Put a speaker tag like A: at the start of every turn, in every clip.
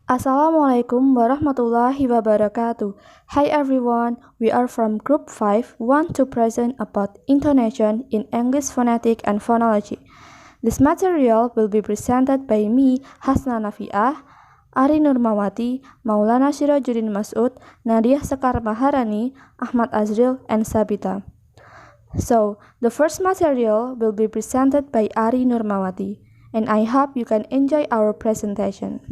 A: Assalamualaikum warahmatullahi wabarakatuh. Hi everyone, we are from Group 5, want to present about intonation in English phonetic and phonology. This material will be presented by me, Hasna Nafiah, Ari Nurmawati, Maulana Sirajuddin Masud, Nadia Sekar Maharani, Ahmad Azril, and Sabita. So, the first material will be presented by Ari Nurmawati, and I hope you can enjoy our presentation.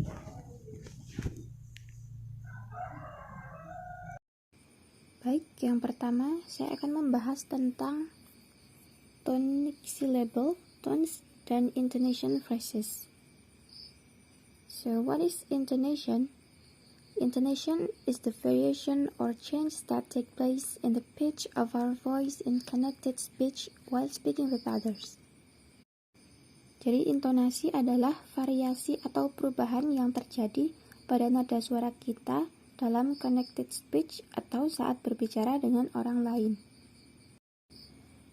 B: Baik, yang pertama saya akan membahas tentang tonic syllable, tones, dan intonation phrases. So, what is intonation? Intonation is the variation or change that take place in the pitch of our voice in connected speech while speaking with others. Jadi, intonasi adalah variasi atau perubahan yang terjadi pada nada suara kita dalam connected speech atau saat berbicara dengan orang lain.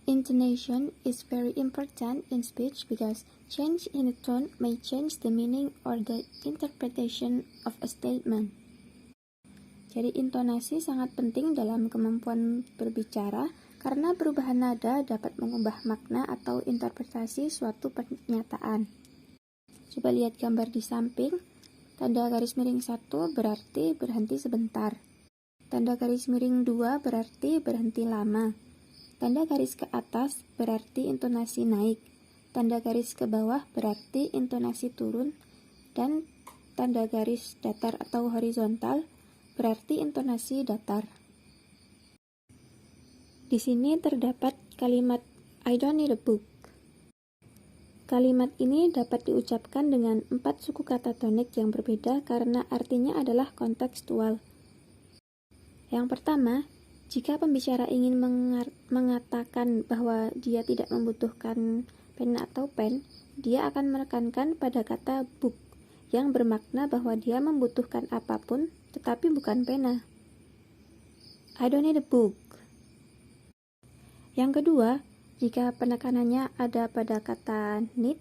B: Intonation is very important in speech because change in the tone may change the meaning or the interpretation of a statement. Jadi intonasi sangat penting dalam kemampuan berbicara karena perubahan nada dapat mengubah makna atau interpretasi suatu pernyataan. Coba lihat gambar di samping. Tanda garis miring 1 berarti berhenti sebentar. Tanda garis miring 2 berarti berhenti lama. Tanda garis ke atas berarti intonasi naik. Tanda garis ke bawah berarti intonasi turun. Dan tanda garis datar atau horizontal berarti intonasi datar. Di sini terdapat kalimat I don't need a book. Kalimat ini dapat diucapkan dengan 4 suku kata tonik yang berbeda karena artinya adalah kontekstual. Yang pertama, jika pembicara ingin mengatakan bahwa dia tidak membutuhkan pena atau pen, dia akan menekankan pada kata book yang bermakna bahwa dia membutuhkan apapun tetapi bukan pena. I don't need a book. Yang kedua, jika penekanannya ada pada kata need,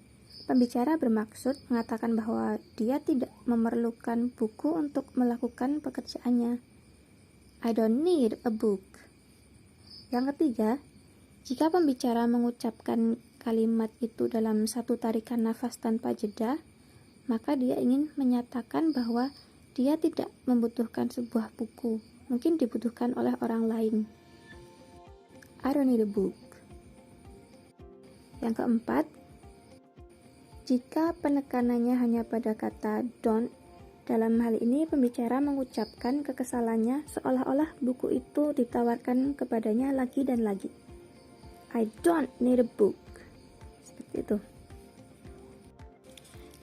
B: pembicara bermaksud mengatakan bahwa dia tidak memerlukan buku untuk melakukan pekerjaannya. I don't need a book. Yang ketiga, jika pembicara mengucapkan kalimat itu dalam satu tarikan nafas tanpa jeda, maka dia ingin menyatakan bahwa dia tidak membutuhkan sebuah buku, mungkin dibutuhkan oleh orang lain. I don't need a book. Yang keempat, jika penekanannya hanya pada kata don't, dalam hal ini pembicara mengucapkan kekesalannya seolah-olah buku itu ditawarkan kepadanya lagi dan lagi. I don't need a book. Seperti itu.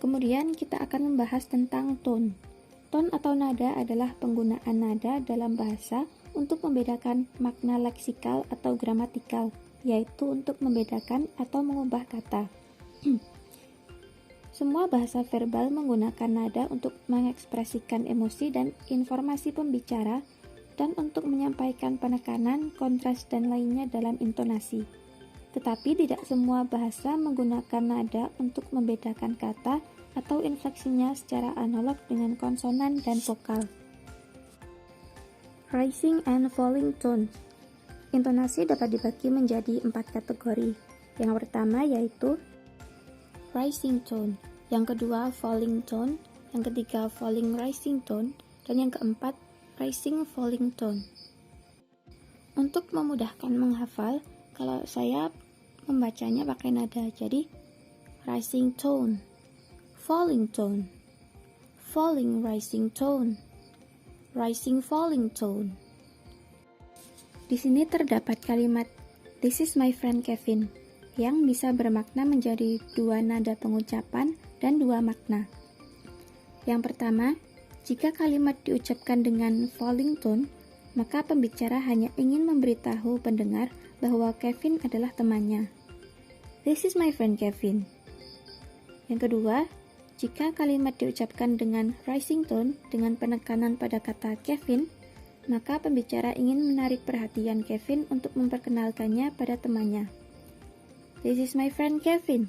B: Kemudian kita akan membahas tentang tone. Tone atau nada adalah penggunaan nada dalam bahasa untuk membedakan makna leksikal atau gramatikal, yaitu untuk membedakan atau mengubah kata. Semua bahasa verbal menggunakan nada untuk mengekspresikan emosi dan informasi pembicara dan untuk menyampaikan penekanan, kontras, dan lainnya dalam intonasi. Tetapi tidak semua bahasa menggunakan nada untuk membedakan kata atau infleksinya secara analog dengan konsonan dan vokal. Rising and falling tones. Intonasi dapat dibagi menjadi 4 kategori. Yang pertama yaitu rising tone, yang kedua falling tone, yang ketiga falling rising tone, dan yang keempat rising falling tone. Untuk memudahkan menghafal, kalau saya membacanya pakai nada, jadi rising tone, falling tone, falling rising tone, rising falling tone. Di sini terdapat kalimat This is my friend Kevin yang bisa bermakna menjadi 2 nada pengucapan dan 2 makna. Yang pertama, jika kalimat diucapkan dengan falling tone, maka pembicara hanya ingin memberitahu pendengar bahwa Kevin adalah temannya. This is my friend Kevin. Yang kedua, jika kalimat diucapkan dengan rising tone dengan penekanan pada kata Kevin, maka pembicara ingin menarik perhatian Kevin untuk memperkenalkannya pada temannya. This is my friend Kevin.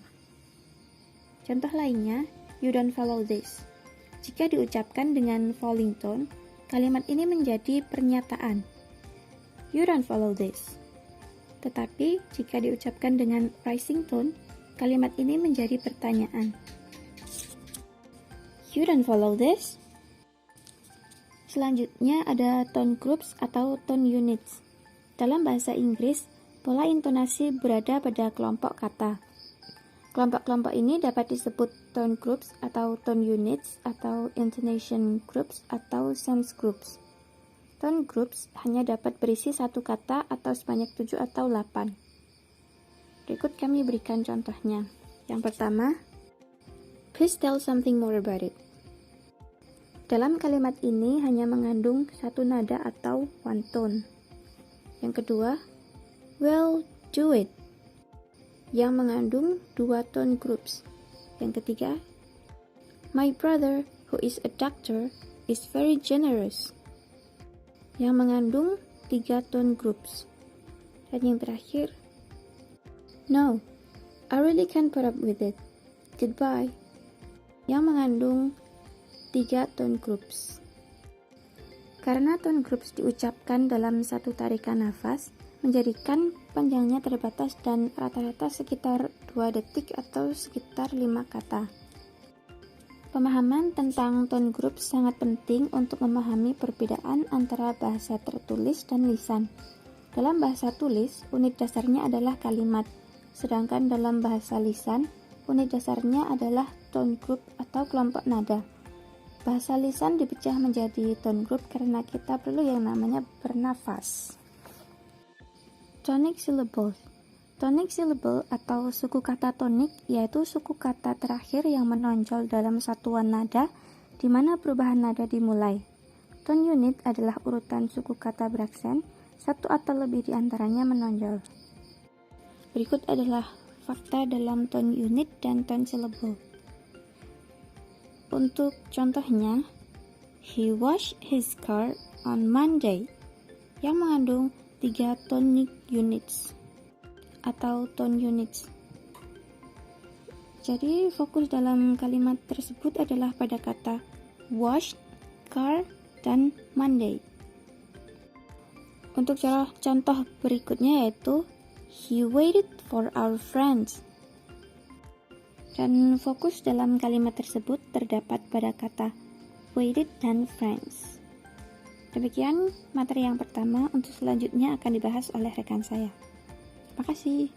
B: Contoh lainnya, you don't follow this. Jika diucapkan dengan falling tone, kalimat ini menjadi pernyataan. You don't follow this. Tetapi jika diucapkan dengan rising tone, kalimat ini menjadi pertanyaan. You don't follow this? Selanjutnya ada tone groups atau tone units. Dalam bahasa Inggris, pola intonasi berada pada kelompok kata. Kelompok-kelompok ini dapat disebut tone groups atau tone units atau intonation groups atau sense groups. Tone groups hanya dapat berisi satu kata atau sebanyak 7 atau 8. Berikut kami berikan contohnya. Yang pertama, please tell something more about it. Dalam kalimat ini hanya mengandung satu nada atau one tone. Yang kedua, well, do it, yang mengandung 2 tone groups. Yang ketiga, my brother, who is a doctor, is very generous, yang mengandung 3 tone groups. Dan yang terakhir, no, I really can't put up with it, goodbye, yang mengandung 3 tone groups. Karena tone groups diucapkan dalam satu tarikan nafas, menjadikan panjangnya terbatas dan rata-rata sekitar 2 detik atau sekitar 5 kata. Pemahaman tentang tone groups sangat penting untuk memahami perbedaan antara bahasa tertulis dan lisan. Dalam bahasa tulis, unit dasarnya adalah kalimat, sedangkan dalam bahasa lisan, unit dasarnya adalah tone group atau kelompok nada. Bahasa lisan dipecah menjadi tone group karena kita perlu yang namanya bernafas. Tonic syllable. Tonic syllable atau suku kata tonik yaitu suku kata terakhir yang menonjol dalam satuan nada di mana perubahan nada dimulai. Tone unit adalah urutan suku kata beraksen, satu atau lebih di antaranya menonjol. Berikut adalah fakta dalam tone unit dan tone syllable. Untuk contohnya, he washed his car on Monday, yang mengandung 3 tonic units atau tone units. Jadi fokus dalam kalimat tersebut adalah pada kata washed, car, dan Monday. Untuk contoh berikutnya yaitu he waited for our friends. Dan fokus dalam kalimat tersebut terdapat pada kata waited dan friends. Demikian materi yang pertama, untuk selanjutnya akan dibahas oleh rekan saya. Terima kasih.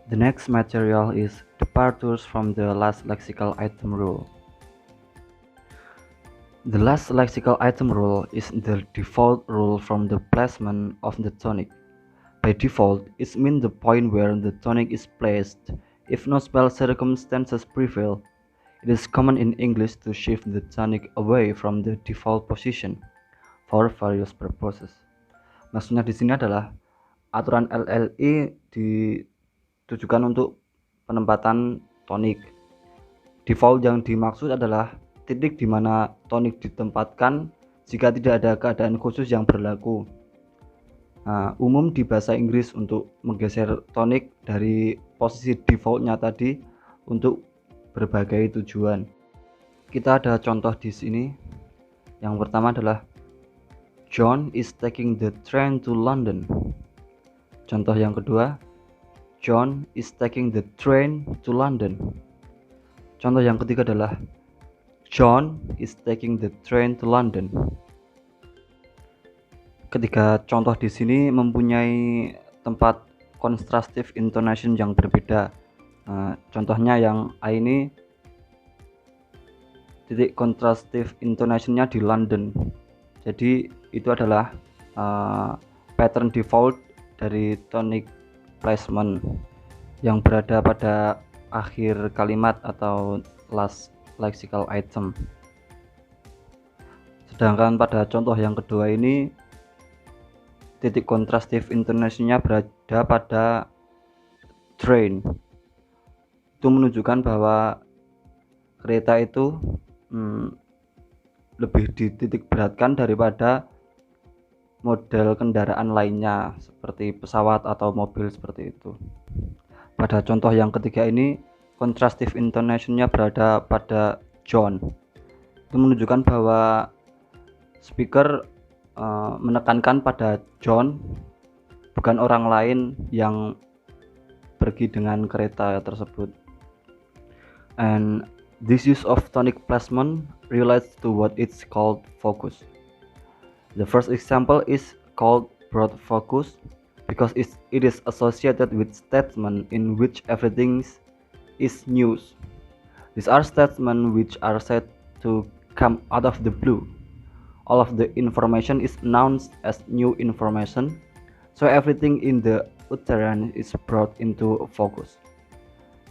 C: The next material is departures from the last lexical item rule. The last lexical item rule is the default rule from the placement of the tonic. By default, it means the point where the tonic is placed. If no special circumstances prevail, it is common in English to shift the tonic away from the default position for various purposes. Maksudnya di sini adalah aturan LLI ditujukan untuk penempatan tonik. Default yang dimaksud adalah titik di mana tonik ditempatkan jika tidak ada keadaan khusus yang berlaku. Nah, umum di bahasa Inggris untuk menggeser tonik dari posisi defaultnya tadi untuk berbagai tujuan. Kita ada contoh di sini. Yang pertama adalah John is taking the train to London. Contoh yang kedua, John is taking the train to London. Contoh yang ketiga adalah John is taking the train to London. Ketiga contoh di sini mempunyai tempat contrastive intonation yang berbeda. Contohnya yang A ini titik contrastive intonationnya di London. Jadi itu adalah pattern default dari tonic placement yang berada pada akhir kalimat atau last lexical item. Sedangkan pada contoh yang kedua ini titik contrastive intonation-nya berada pada train. Itu menunjukkan bahwa kereta itu lebih dititik beratkan daripada model kendaraan lainnya seperti pesawat atau mobil seperti itu. Pada contoh yang ketiga ini contrastive intonation-nya berada pada John. itu menunjukkan bahwa speaker menekankan pada John, bukan orang lain yang pergi dengan kereta tersebut. And this use of tonic placement relates to what it's called focus. The first example is called broad focus because it is associated with statements in which everything is news. These are statements which are said to come out of the blue. All of the information is announced as new information, so everything in the utterance is brought into focus.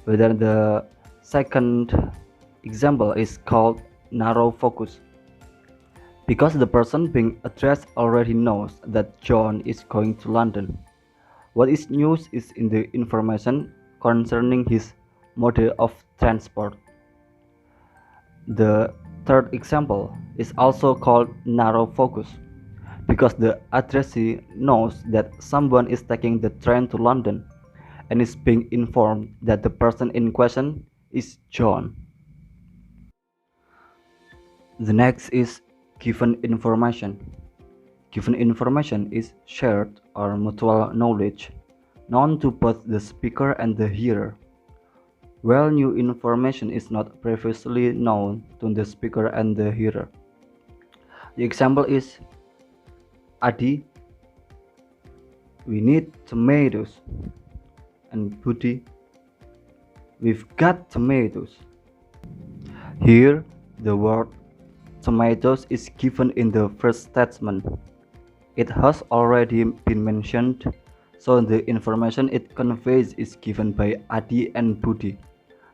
C: Whether the second example is called narrow focus because the person being addressed already knows that John is going to London. What is news is in the information concerning his mode of transport. The third example is also called narrow focus because the addressee knows that someone is taking the train to London and is being informed that the person in question is John. The next is given information. Given information is shared or mutual knowledge known to both the speaker and the hearer. While new information is not previously known to the speaker and the hearer. The example is, Adi, we need tomatoes, and Budi, we've got tomatoes. Here, the word tomatoes is given in the first statement. It has already been mentioned, so the information it conveys is given by Adi and Budi.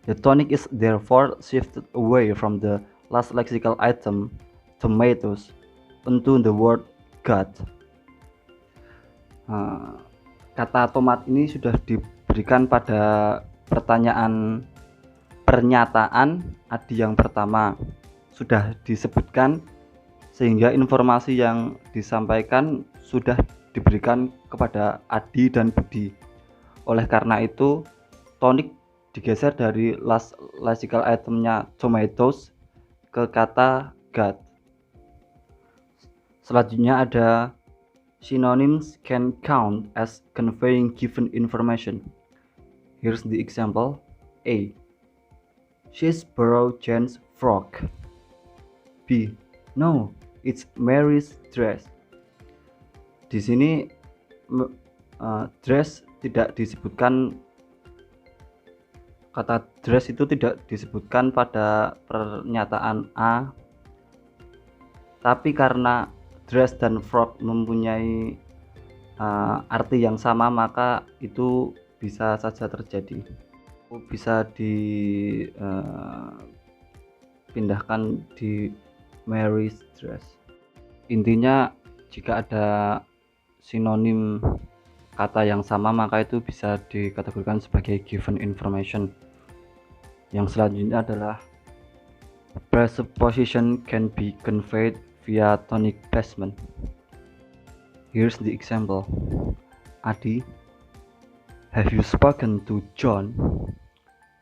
C: The tonic is therefore shifted away from the last lexical item, tomatoes, into the word got. Kata tomat ini sudah diberikan pada pernyataan Adi yang pertama, sudah disebutkan sehingga informasi yang disampaikan sudah diberikan kepada Adi dan Budi. Oleh karena itu, tonic digeser dari last lexical itemnya tomatoes ke kata got. Selanjutnya ada synonyms can count as conveying given information. Here's the example. A. She's borrowed Jen's frock. B. No, it's Mary's dress. Di sini dress tidak disebutkan, kata dress itu tidak disebutkan pada pernyataan A, tapi karena dress dan frock mempunyai arti yang sama, maka itu bisa saja terjadi. Bisa dipindahkan di Mary's dress. Intinya jika ada sinonim kata yang sama, maka itu bisa dikategorikan sebagai given information. Yang selanjutnya adalah presupposition can be conveyed via tonic placement. Here's the example. Adi, have you spoken to John?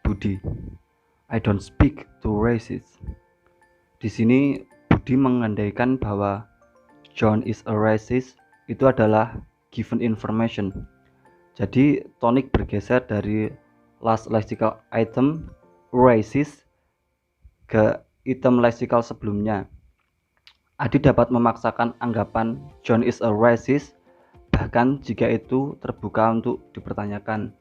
C: Budi, I don't speak to racists. Di sini Budi mengandaikan bahwa John is a racist itu adalah given information. Jadi tonic bergeser dari last lexical item racist ke item lexical sebelumnya. Adi dapat memaksakan anggapan John is a racist bahkan jika itu terbuka untuk dipertanyakan.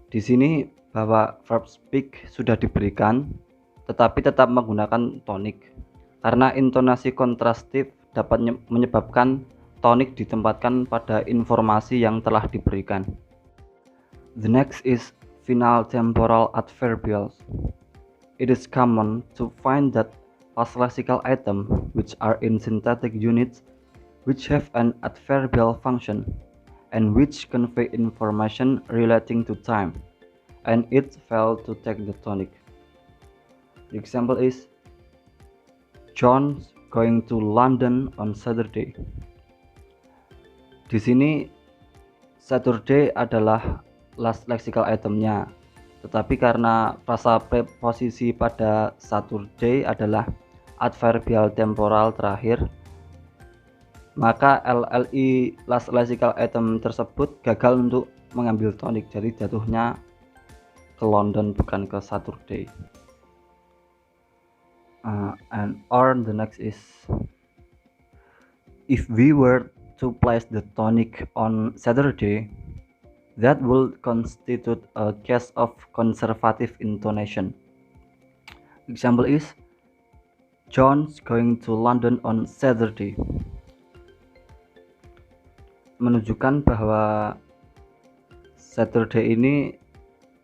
C: Di sini bahwa verb speak sudah diberikan tetapi tetap menggunakan tonic karena intonasi kontrastif dapat menyebabkan tonic ditempatkan pada informasi yang telah diberikan. The next is final temporal adverbials. It is common to find that past lexical items which are in syntactic units which have an adverbial function and which convey information relating to time, and it fail to take the tonic. The example is John's going to London on Saturday. Di sini Saturday adalah last lexical itemnya, tetapi karena frasa preposisi pada Saturday adalah adverbial temporal terakhir, maka LLI last lexical item tersebut gagal untuk mengambil tonic, jadi jatuhnya ke London bukan ke Saturday. Or the next is, if we were to place the tonic on Saturday, that would constitute a case of conservative intonation. Example is, John's going to London on Saturday. Menunjukkan bahwa Saturday ini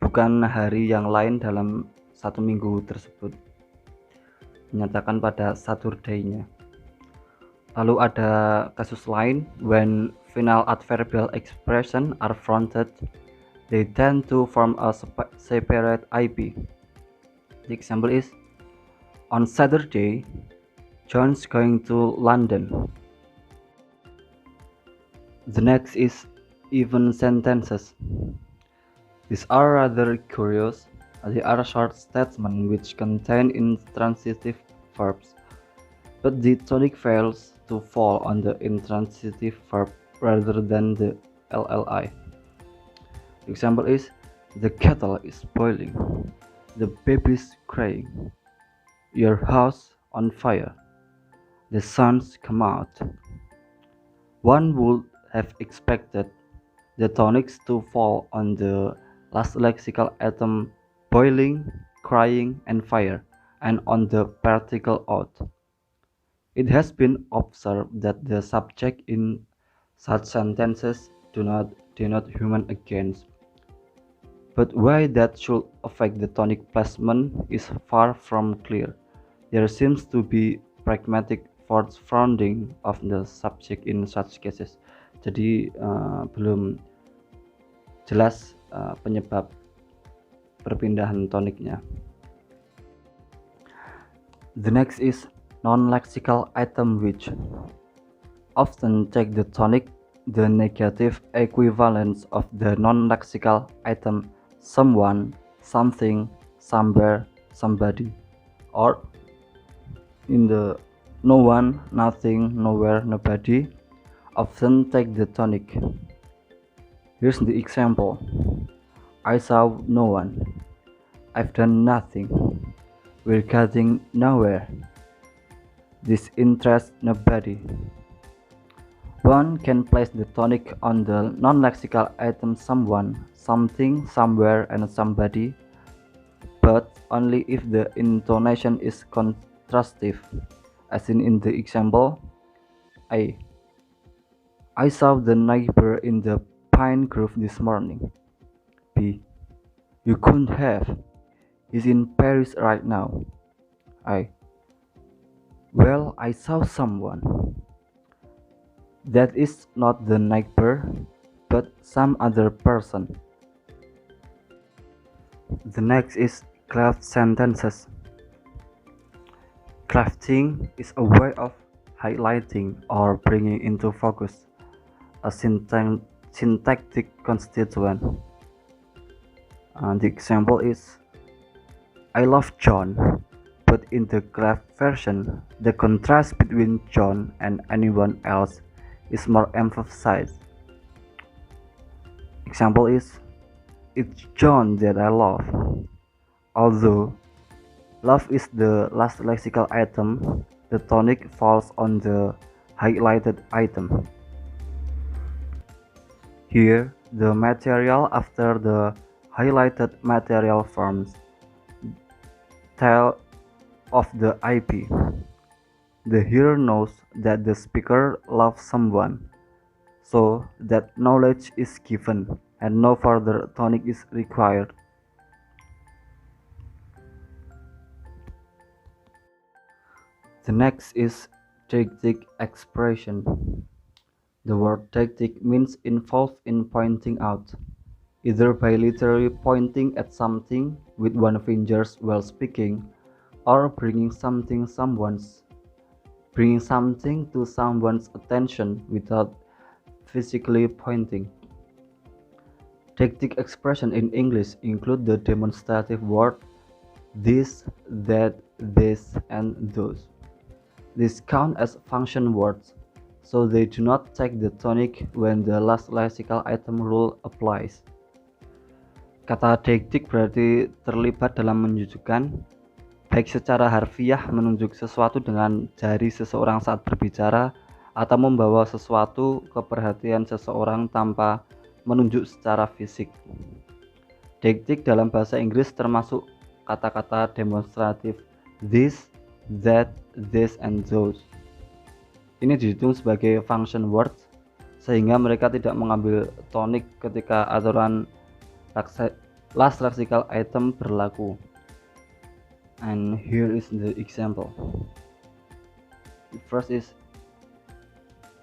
C: bukan hari yang lain dalam satu minggu tersebut, menyatakan pada Saturday-nya. Lalu ada kasus lain, when final adverbial expression are fronted, they tend to form a separate IP. The example is, on Saturday, John's going to London. The next is even sentences. These are rather curious. They are short statements which contain intransitive verbs, but the tonic fails to fall on the intransitive verb rather than the LLI. The example is, the kettle is boiling, the baby's crying, your house on fire, the sun's come out. One would have expected the tonics to fall on the last lexical item boiling, crying, and fire, and on the particle out. It has been observed that the subject in such sentences do not denote human agents, but why that should affect the tonic placement is far from clear. There seems to be pragmatic foregrounding of the subject in such cases. Jadi belum jelas penyebab perpindahan toniknya. The next is non-lexical item which often take the tonic, the negative equivalence of the non-lexical item someone, something, somewhere, somebody, or in the no one, nothing, nowhere, nobody, often take the tonic. Here's the example. I saw no one. I've done nothing. We're getting nowhere. This interests nobody. One can place the tonic on the non-lexical item someone, something, somewhere, and somebody, but only if the intonation is contrastive, as in the example A. I saw the neighbor in the pine grove this morning. B. You couldn't have. He's in Paris right now. I. Well, I saw someone. That is not the neighbor, but some other person. The next is cleft sentences. Clefting is a way of highlighting or bringing into focus a syntactic constituent. The example is, I love John, but in the cleft version, the contrast between John and anyone else is more emphasized. Example is, it's John that I love. Although love is the last lexical item, the tonic falls on the highlighted item. Here, the material after the highlighted material forms tail of the IP. The hearer knows that the speaker loves someone, so that knowledge is given and no further tonic is required. The next is deictic expression. The word deictic means involved in pointing out, either by literally pointing at something with one finger while speaking, or bringing something to someone's attention without physically pointing. Deictic expression in English include the demonstrative word this, that, this, and those. These count as function words, so they do not take the tonic when the last lexical item rule applies. Kata deiktik berarti terlibat dalam menunjukkan, baik secara harfiah menunjuk sesuatu dengan jari seseorang saat berbicara, atau membawa sesuatu ke perhatian seseorang tanpa menunjuk secara fisik. Deiktik dalam bahasa Inggris termasuk kata-kata demonstratif this, that, this, and those. Ini dihitung sebagai function words sehingga mereka tidak mengambil tonik ketika aturan last lexical item berlaku. And here is the example. The first is,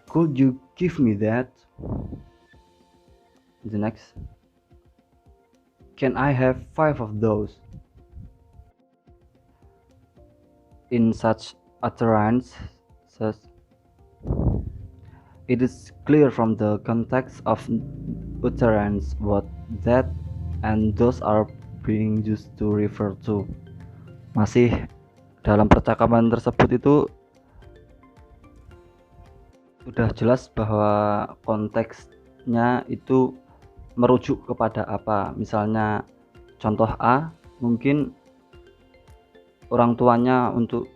C: could you give me that? The next, can I have 5 of those? In such utterances, it is clear from the context of utterance what that and those are being used to refer to. Masih dalam percakapan tersebut itu sudah jelas bahwa konteksnya itu merujuk kepada apa. Misalnya contoh A, mungkin orang tuanya untuk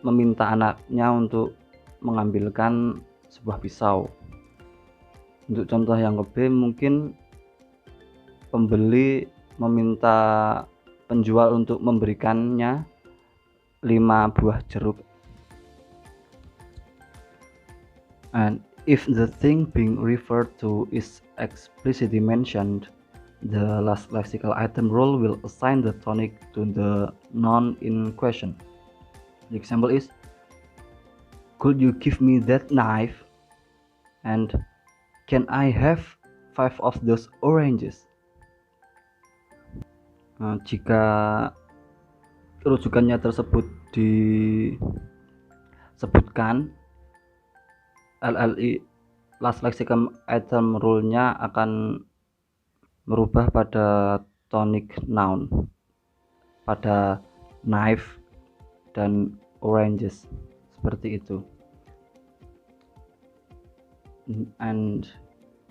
C: meminta anaknya untuk mengambilkan sebuah pisau. Untuk contoh yang ke B, mungkin pembeli meminta penjual untuk memberikannya 5 buah jeruk. And if the thing being referred to is explicitly mentioned, the last lexical item rule will assign the tonic to the noun in question. The example is, could you give me that knife? And can I have 5 of those oranges? Jika rujukannya tersebut disebutkan, LLI last lexical item rule-nya akan merubah pada tonic noun, pada knife dan oranges, seperti itu. And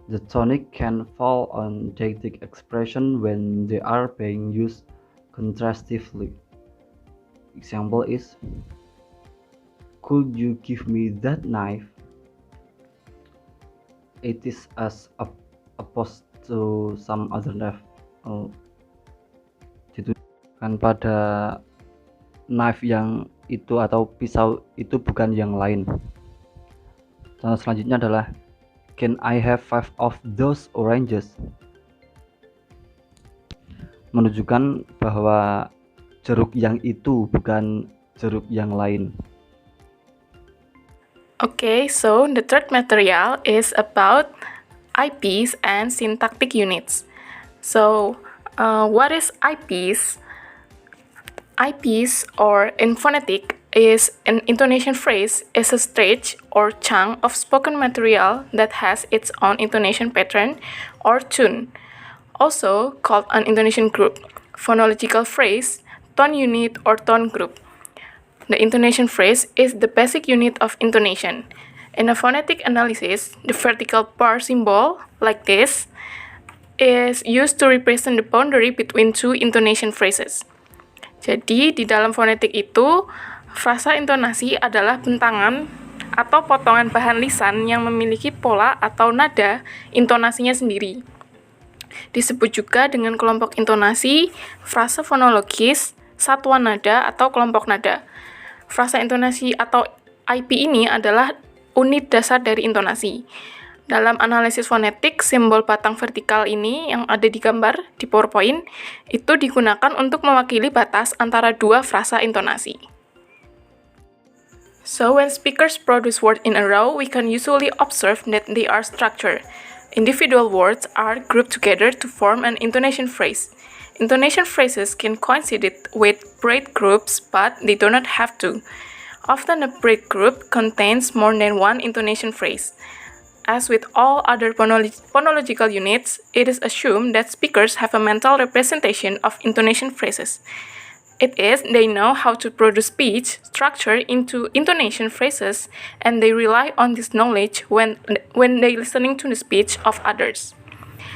C: the tonic can fall on deictic expression when they are being used contrastively. Example is, could you give me that knife? It is as opposed to some other knife. Ditujukan pada knife yang itu atau pisau itu, bukan yang lain. Contoh selanjutnya adalah, can I have 5 of those oranges? Menunjukkan bahwa jeruk yang itu bukan jeruk yang lain.
D: Okay, so the third material is about IPs and syntactic units. So, what is IPs? IPs, or in phonetic, is an intonation phrase, is a stretch or chunk of spoken material that has its own intonation pattern or tune, also called an intonation group, phonological phrase, tone unit, or tone group. The intonation phrase is the basic unit of intonation. In a phonetic analysis, the vertical bar symbol, like this, is used to represent the boundary between two intonation phrases. Jadi, di dalam fonetik itu, frasa intonasi adalah bentangan atau potongan bahan lisan yang memiliki pola atau nada intonasinya sendiri. Disebut juga dengan kelompok intonasi, frasa fonologis, satuan nada, atau kelompok nada. Frasa intonasi atau IP ini adalah unit dasar dari intonasi. Dalam analisis fonetik, simbol batang vertikal ini yang ada di gambar di PowerPoint itu digunakan untuk mewakili batas antara dua frasa intonasi. So when speakers produce words in a row, we can usually observe that they are structured. Individual words are grouped together to form an intonation phrase. Intonation phrases can coincide with braid groups, but they do not have to. Often a braid group contains more than one intonation phrase. As with all other phonological units, it is assumed that speakers have a mental representation of intonation phrases. It is they know how to produce speech structure into intonation phrases, and they rely on this knowledge when they listening to the speech of others.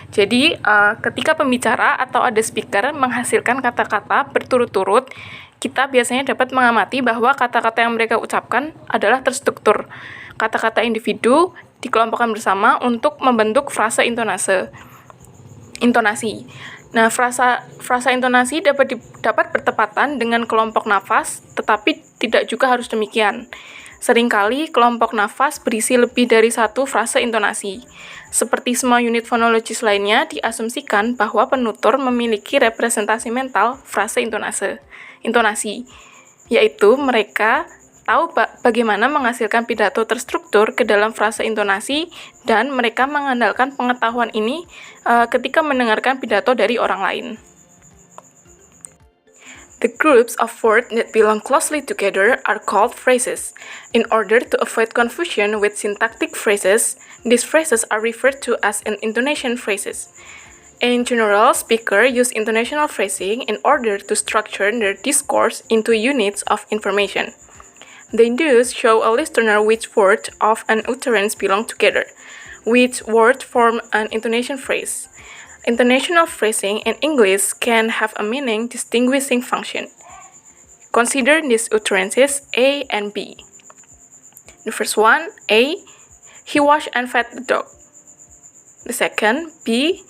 D: Jadi, ketika pembicara atau ada speaker menghasilkan kata-kata berturut-turut, kita biasanya dapat mengamati bahwa kata-kata yang mereka ucapkan adalah terstruktur. Kata-kata individu dikelompokkan bersama untuk membentuk frasa intonasi. Nah, frasa intonasi dapat bertepatan dengan kelompok nafas, tetapi tidak juga harus demikian. Seringkali kelompok nafas berisi lebih dari satu frasa intonasi. Seperti semua unit fonologis lainnya, diasumsikan bahwa penutur memiliki representasi mental frasa intonasi, yaitu mereka tahu bagaimana menghasilkan pidato terstruktur ke dalam frasa intonasi, dan mereka mengandalkan pengetahuan ini ketika mendengarkan pidato dari orang lain. The groups of words that belong closely together are called phrases. In order to avoid confusion with syntactic phrases, these phrases are referred to as intonation phrases. In general, speakers use intonational phrasing in order to structure their discourse into units of information. They thus show a listener which words of an utterance belong together, which words form an intonation phrase. Intonational phrasing in English can have a meaning distinguishing function. Consider these utterances A and B. The first one, A, he washed and fed the dog. The second, B,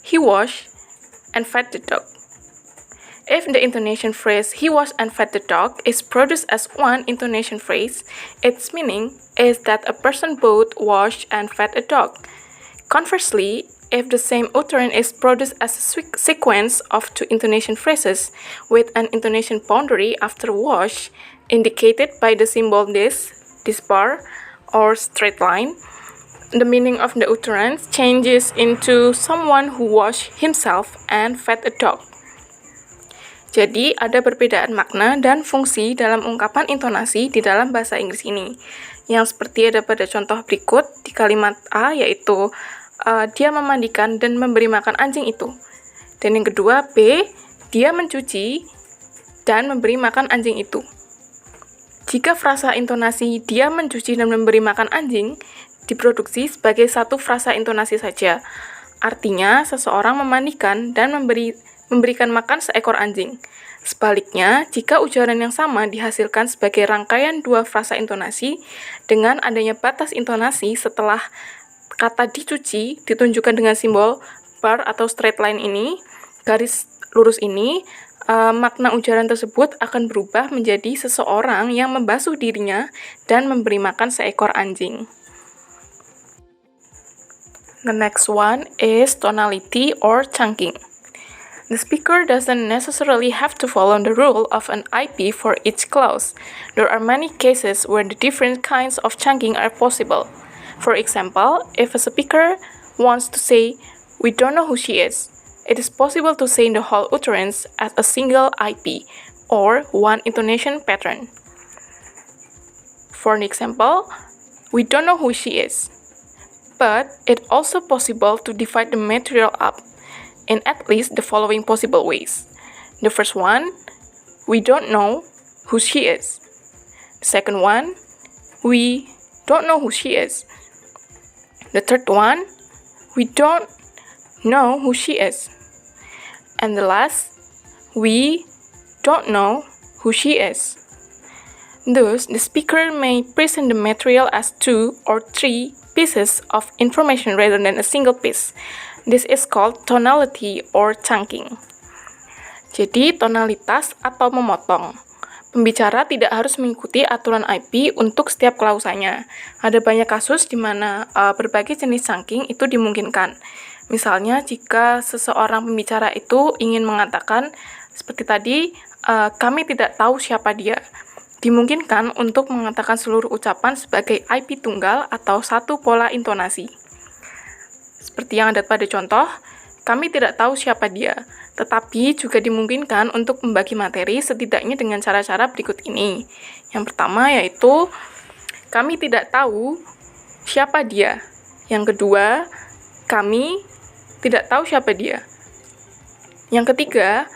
D: he washed and fed the dog. If the intonation phrase he washed and fed the dog is produced as one intonation phrase, its meaning is that a person both washed and fed a dog. Conversely, if the same utterance is produced as a sequence of two intonation phrases with an intonation boundary after wash, indicated by the symbol this bar, or straight line, the meaning of the utterance changes into someone who washed himself and fed a dog. Jadi, ada perbedaan makna dan fungsi dalam ungkapan intonasi di dalam bahasa Inggris ini, yang seperti ada pada contoh berikut di kalimat A, yaitu dia memandikan dan memberi makan anjing itu. Dan yang kedua, B, dia mencuci dan memberi makan anjing itu. Jika frasa intonasi dia mencuci dan memberi makan anjing diproduksi sebagai satu frasa intonasi saja, artinya seseorang memandikan dan memberikan makan seekor anjing. Sebaliknya, jika ujaran yang sama dihasilkan sebagai rangkaian dua frasa intonasi, dengan adanya batas intonasi setelah kata dicuci ditunjukkan dengan simbol bar atau straight line ini, garis lurus ini, makna ujaran tersebut akan berubah menjadi seseorang yang membasuh dirinya dan memberi makan seekor anjing. The next one is tonality or chunking. The speaker doesn't necessarily have to follow the rule of an IP for each clause. There are many cases where the different kinds of chunking are possible. For example, if a speaker wants to say, "We don't know who she is," it is possible to say the whole utterance as a single IP, or one intonation pattern. For an example, "We don't know who she is." But it's also possible to divide the material up in at least the following possible ways. The first one, "We don't know who she is." The second one, "We don't know who she is." The third one, "We don't know who she is." And the last, "We don't know who she is." Thus, the speaker may present the material as 2 or 3 pieces of information rather than a single piece. This is called tonality or chunking. Jadi, tonalitas atau memotong. Pembicara tidak harus mengikuti aturan IP untuk setiap klausanya. Ada banyak kasus di mana berbagai jenis chunking itu dimungkinkan. Misalnya, jika seseorang pembicara itu ingin mengatakan, seperti tadi, kami tidak tahu siapa dia. Dimungkinkan untuk mengatakan seluruh ucapan sebagai IP tunggal atau satu pola intonasi. Seperti yang ada pada contoh, kami tidak tahu siapa dia, tetapi juga dimungkinkan untuk membagi materi setidaknya dengan cara-cara berikut ini. Yang pertama yaitu, kami tidak tahu siapa dia. Yang kedua, kami tidak tahu siapa dia. Yang ketiga,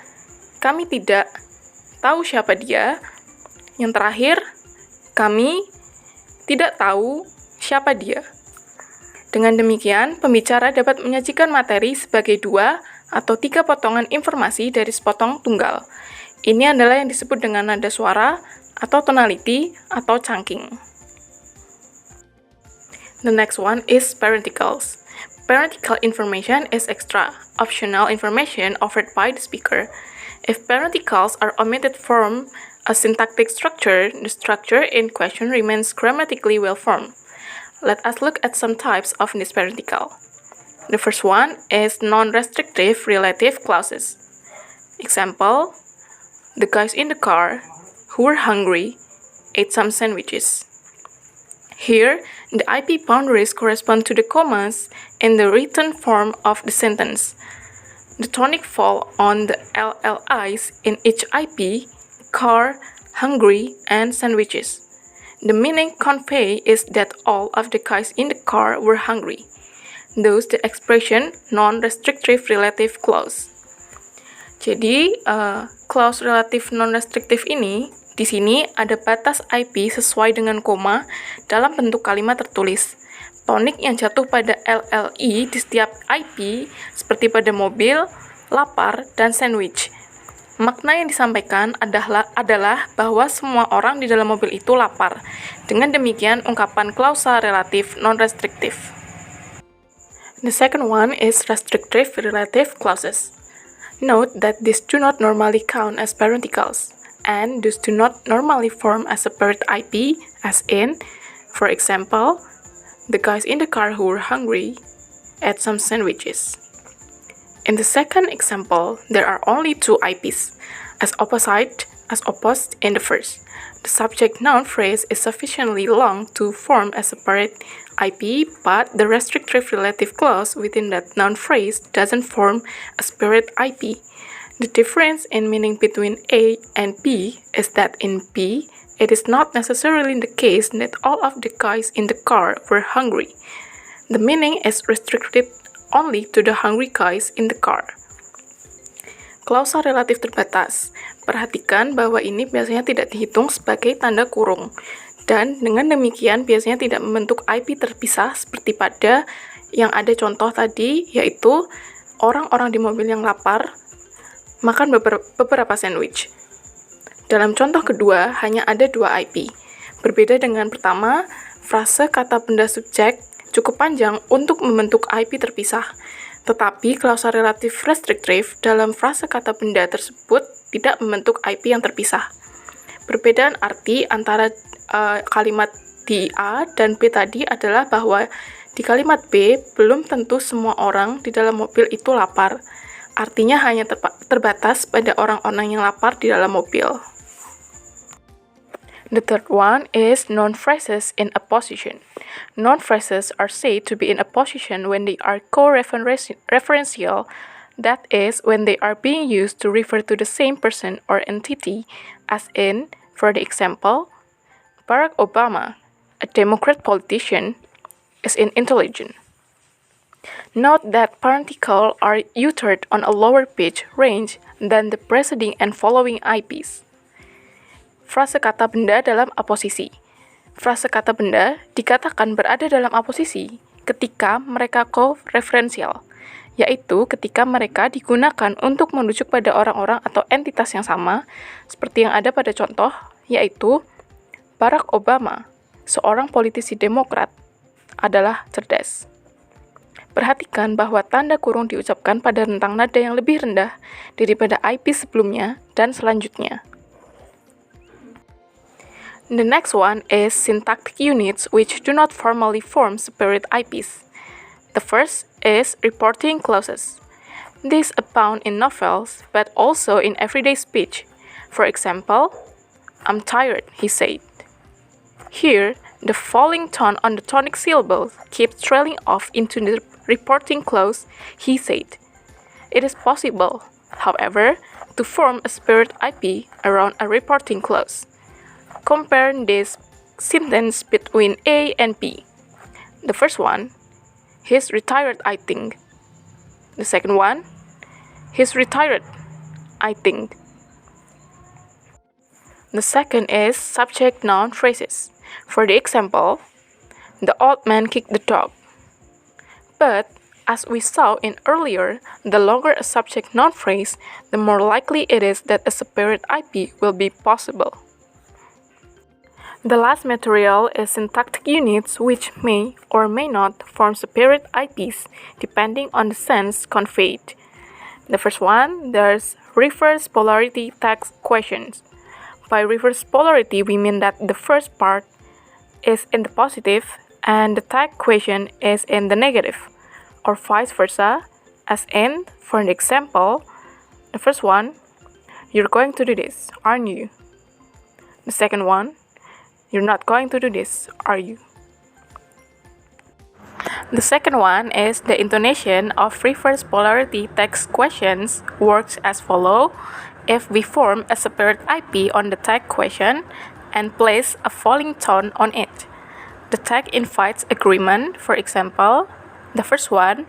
D: kami tidak tahu siapa dia. Yang terakhir, kami tidak tahu siapa dia. Dengan demikian, pembicara dapat menyajikan materi sebagai 2 atau 3 potongan informasi dari sepotong tunggal. Ini adalah yang disebut dengan nada suara atau tonality atau chunking. The next one is parenticles. Parenthetical information is extra, optional information offered by the speaker. If parenticles are omitted from a syntactic structure, the structure in question remains grammatically well formed. Let us look at some types of this parenthetical. The first one is non-restrictive relative clauses. Example, the guys in the car who were hungry ate some sandwiches. Here, the IP boundaries correspond to the commas in the written form of the sentence. The tonic fall on the LLIs in each IP, car, hungry, and sandwiches. The meaning convey is that all of the guys in the car were hungry. Thus, the expression non-restrictive relative clause. Jadi, clause relatif non-restrictive ini, di sini ada batas IP sesuai dengan koma dalam bentuk kalimat tertulis. Tonik yang jatuh pada LLI di setiap IP, seperti pada mobil, lapar, dan sandwich. Makna yang disampaikan adalah bahwa semua orang di dalam mobil itu lapar. Dengan demikian, ungkapan klausa relatif non-restrictive. The second one is restrictive relative clauses. Note that these do not normally count as parenticles, and thus do not normally form a separate IP, as in, for example, the guys in the car who were hungry ate some sandwiches. In the second example, there are only 2 IPs, as opposed in the first. The subject-noun phrase is sufficiently long to form a separate IP, but the restrictive relative clause within that noun phrase doesn't form a separate IP. The difference in meaning between A and B is that in B, it is not necessarily the case that all of the guys in the car were hungry. The meaning is restricted only to the hungry guys in the car. Klausa relatif terbatas. Perhatikan bahwa ini biasanya tidak dihitung sebagai tanda kurung. Dan dengan demikian biasanya tidak membentuk IP terpisah seperti pada yang ada contoh tadi, yaitu orang-orang di mobil yang lapar makan beberapa sandwich. Dalam contoh kedua, hanya ada 2 IP. Berbeda dengan pertama, frase kata benda subjek cukup panjang untuk membentuk IP terpisah, tetapi klausa relatif restriktif dalam frase kata benda tersebut tidak membentuk IP yang terpisah. Perbedaan arti antara kalimat di A dan B tadi adalah bahwa di kalimat B belum tentu semua orang di dalam mobil itu lapar. Artinya hanya terbatas pada orang-orang yang lapar di dalam mobil. The third one is noun-phrases in apposition. Noun-phrases are said to be in apposition when they are co-referential, that is, when they are being used to refer to the same person or entity, as in, for the example, Barack Obama, a Democrat politician, is intelligent. Note that parenticles are uttered on a lower pitch range than the preceding and following IPs. Frase kata benda dalam aposisi. Frase kata benda dikatakan berada dalam aposisi ketika mereka co-referential, yaitu ketika mereka digunakan untuk merujuk pada orang-orang atau entitas yang sama, seperti yang ada pada contoh, yaitu Barack Obama, seorang politisi Demokrat, adalah cerdas. Perhatikan bahwa tanda kurung diucapkan pada rentang nada yang lebih rendah daripada IP sebelumnya dan selanjutnya. The next one is syntactic units which do not formally form separate IPs. The first is reporting clauses. These abound in novels, but also in everyday speech. For example, "I'm tired," he said. Here, the falling tone on the tonic syllables keeps trailing off into the reporting clause, "he said." It is possible, however, to form a separate IP around a reporting clause. Compare this sentence between A and B. The first one, "He's retired, I think." The second one, "He's retired, I think." The second is subject-noun phrases. For the example, the old man kicked the dog. But, as we saw in earlier, the longer a subject-noun phrase, the more likely it is that a separate IP will be possible. The last material is syntactic units, which may or may not form separate IPs depending on the sense conveyed. The first one, there's reverse polarity text questions. By reverse polarity, we mean that the first part is in the positive and the tag question is in the negative, or vice versa, as in, for an example, the first one, you're going to do this, aren't you? The second one, you're not going to do this, are you? The second one is the intonation of reverse polarity text questions works as follows. If we form a separate IP on the tag question and place a falling tone on it, the tag invites agreement. For example, the first one,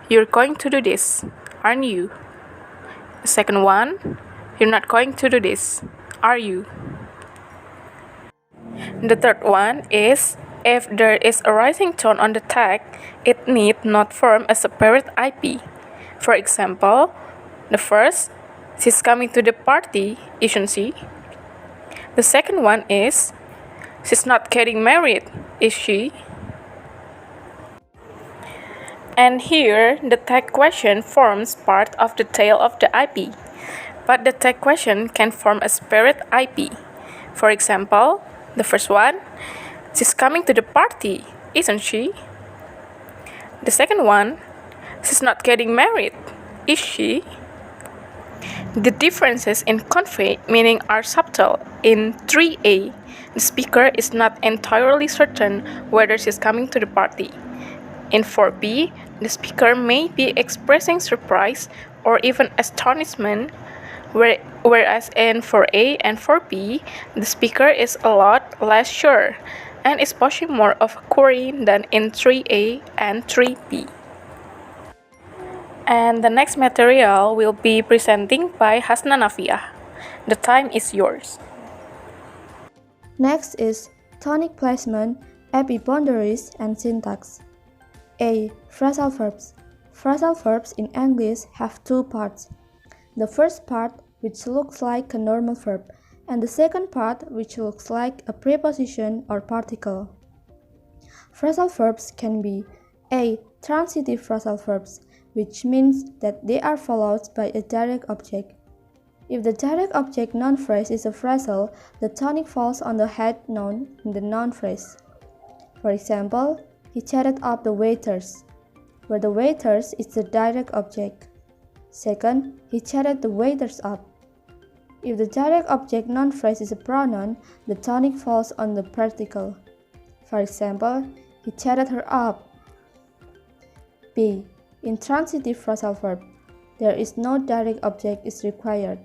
D: you're going to do this, aren't you? The second one, you're not going to do this, are you? The third one is, if there is a rising tone on the tag, it need not form a separate IP. For example, the first, she's coming to the party, isn't she? The second one is, she's not getting married, is she? And here, the tag question forms part of the tail of the IP, but the tag question can form a separate IP. For example, the first one, she's coming to the party, isn't she? The second one, she's not getting married, is she? The differences in convey meaning are subtle. In 3a, the speaker is not entirely certain whether she's coming to the party. In 4b, the speaker may be expressing surprise or even astonishment, whereas in 4a and 4b, the speaker is a lot less sure and is posing more of a query than in 3a and 3b. And the next material will be presenting by Hasna Nafia. The time is yours.
A: Next is tonic placement, epiboundaries, and syntax. A. Phrasal verbs. Phrasal verbs in English have two parts. The first part, which looks like a normal verb, and the second part, which looks like a preposition or particle. Phrasal verbs can be A. Transitive phrasal verbs, which means that they are followed by a direct object. If the direct object noun phrase is a phrasal, the tonic falls on the head noun in the noun phrase. For example, he chatted up the waiters, where the waiters is the direct object. Second, he chatted the waiters up. If the direct object noun phrase is a pronoun, the tonic falls on the particle. For example, he chatted her up. B. Intransitive phrasal verb. There is no direct object is required.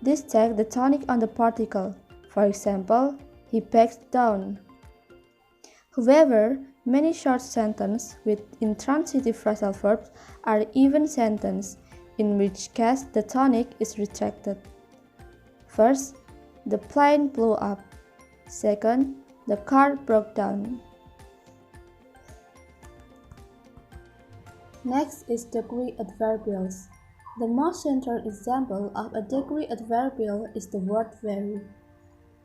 A: This takes the tonic on the particle. For example, he backs down. However, many short sentences with intransitive phrasal verbs are even sentences, in which case the tonic is retracted. First, the plane blew up. Second, the car broke down. Next is degree adverbials. The most central example of a degree adverbial is the word very.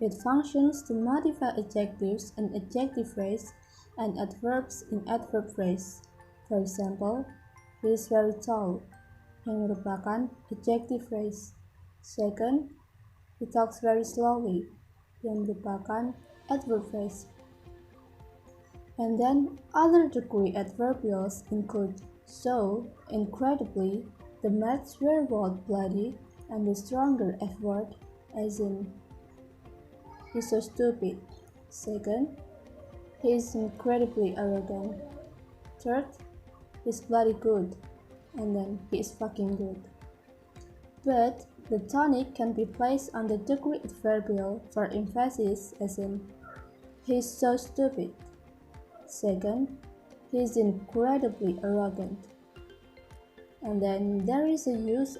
A: It functions to modify adjectives in adjective phrase and adverbs in adverb phrase. For example, he is very tall, yang merupakan adjective phrase. Second, he talks very slowly, yang merupakan adverb phrase. And then other degree adverbials include so, incredibly, the maths were both bloody, and the stronger F word, as in, he's so stupid. Second, he is incredibly arrogant. Third, he's bloody good, and then he is fucking good. But the tonic can be placed on the degree adverbial for emphasis, as in, he's so stupid. Second, he is incredibly arrogant. And then there is a use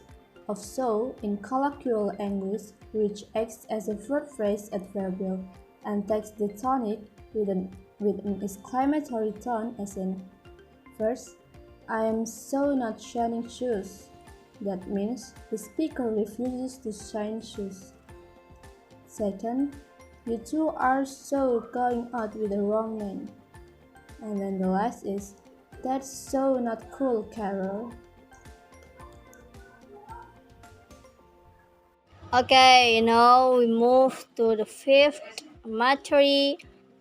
A: of so in colloquial English, which acts as a verb phrase adverbial and takes the tonic with an exclamatory tone as in, first, I am so not shining shoes. That means the speaker refuses to shine shoes. Second, you two are so going out with the wrong man. And then the last is, that's so not cool, Carol.
B: Okay, now we move to the fifth material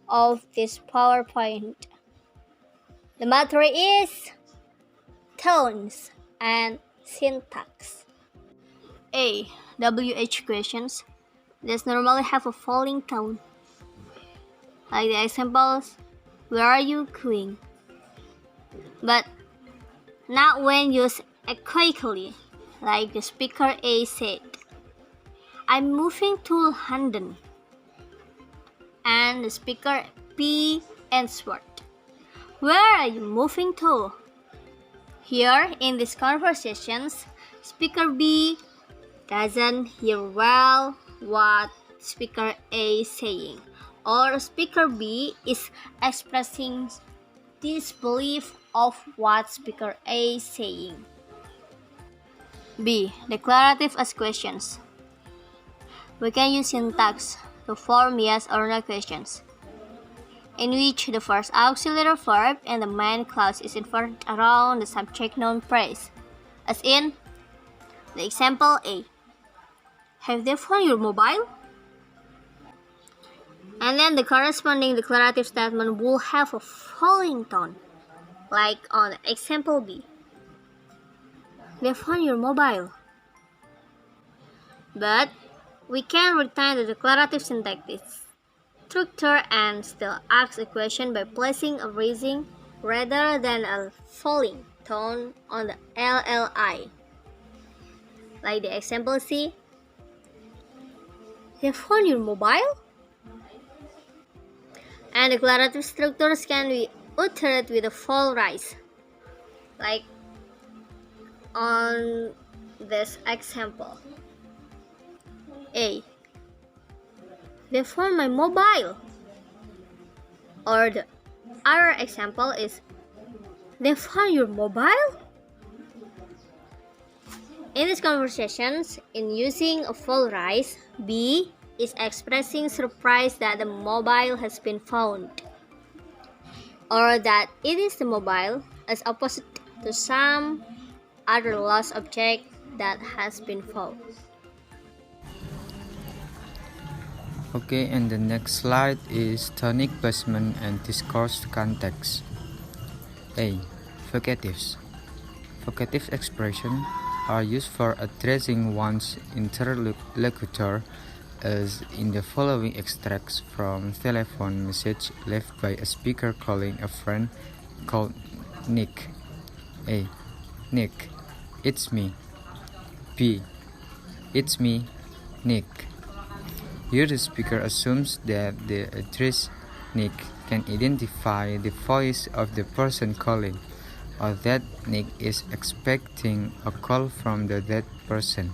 B: of this PowerPoint. The material is tones and syntax. A. WH questions. This normally have a falling tone. Like the examples, where are you going? But not when used quickly, like the speaker A said. I'm moving to London. And the speaker B answered, where are you moving to? Here in these conversations, speaker B doesn't hear well what speaker A is saying, or speaker B is expressing disbelief of what speaker A is saying. B. Declarative as questions. We can use syntax to form yes or no questions, in which the first auxiliary verb and the main clause is inverted around the subject-noun phrase, as in the example A. Have they found your mobile? And then the corresponding declarative statement will have a falling tone, like on the example B. They found your mobile. But we can retain the declarative syntactic structure and still ask a question by placing a rising rather than a falling tone on the LLI. Like the example C. They found your mobile? And declarative structures can be uttered with a full rise, like on this example. A. They found my mobile. Or the other example is, they found your mobile? In these conversations, in using a full rise, B is expressing surprise that the mobile has been found, or that it is the mobile, as opposite to some other lost object that has been found.
E: Okay, and the next slide is tonic placement and discourse context. A. Vocatives. Vocative expressions are used for addressing one's interlocutor, as in the following extracts from telephone message left by a speaker calling a friend called Nick. A. Nick, it's me. B. It's me, Nick. Here the speaker assumes that the address Nick can identify the voice of the person calling, or that Nick is expecting a call from that person.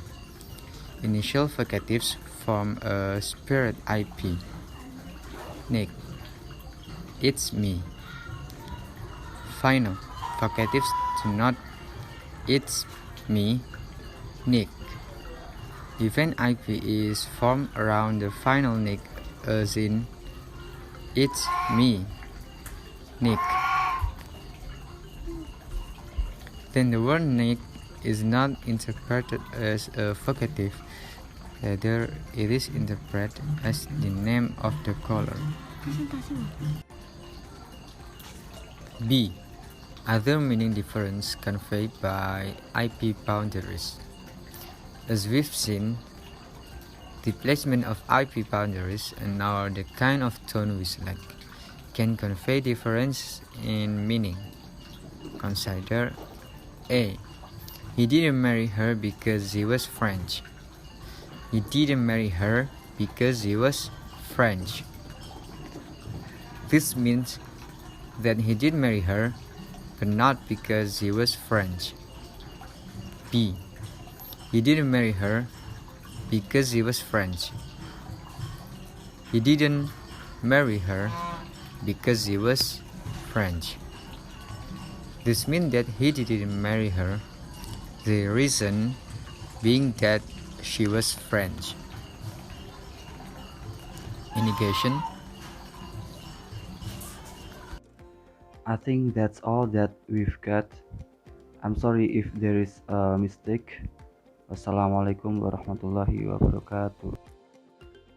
E: Initial vocatives form a spirit IP. Nick, it's me. Final vocatives denote it's me, Nick. Event IP is formed around the final Nick, as in it's me, Nick. Then the word Nick is not interpreted as a vocative, rather it is interpreted as the name of the caller. B. Other meaning difference conveyed by IP boundaries. As we've seen, the placement of IP boundaries and or the kind of tone we select can convey difference in meaning. Consider A. He didn't marry her because he was French. He didn't marry her because he was French. This means that he did marry her, but not because he was French. B. He didn't marry her because he was French. He didn't marry her because he was French. This means that he didn't marry her, the reason being that she was French. In negation,
C: I think that's all that we've got. I'm sorry if there is a mistake. Wassalamualaikum warahmatullahi wabarakatuh.